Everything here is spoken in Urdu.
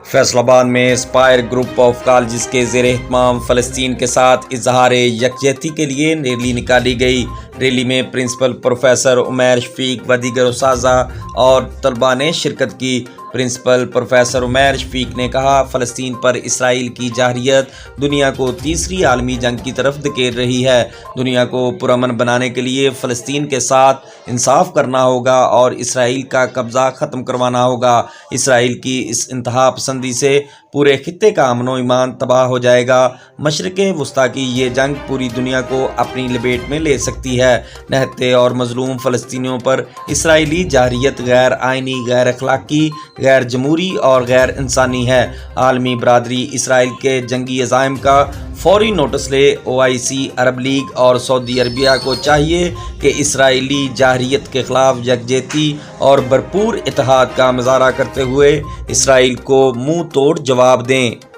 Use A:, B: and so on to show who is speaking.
A: فیصل آباد میں اسپائر گروپ آف کالجز کے زیر اہتمام فلسطین کے ساتھ اظہار یکجہتی کے لیے ریلی نکالی گئی۔ ریلی میں پرنسپل پروفیسر عمیر شفیق و دیگر اساتذہ اور طلباء نے شرکت کی۔ پرنسپل پروفیسر عمیر شفیق نے کہا، فلسطین پر اسرائیل کی جارحیت دنیا کو تیسری عالمی جنگ کی طرف دھکیل رہی ہے۔ دنیا کو پرامن بنانے کے لیے فلسطین کے ساتھ انصاف کرنا ہوگا اور اسرائیل کا قبضہ ختم کروانا ہوگا۔ اسرائیل کی اس انتہا پسندی سے پورے خطے کا امن و ایمان تباہ ہو جائے گا۔ مشرق وسطیٰ کی یہ جنگ پوری دنیا کو اپنی لپیٹ میں لے سکتی ہے۔ نہتے اور مظلوم فلسطینیوں پر اسرائیلی جارحیت غیر آئینی، غیر اخلاقی، غیر جمہوری اور غیر انسانی ہے۔ عالمی برادری اسرائیل کے جنگی عزائم کا فوری نوٹس لے۔ OIC، عرب لیگ اور سعودی عربیہ کو چاہیے کہ اسرائیلی جارحیت کے خلاف یکجہتی اور بھرپور اتحاد کا مظاہرہ کرتے ہوئے اسرائیل کو منہ توڑ جواب دیں۔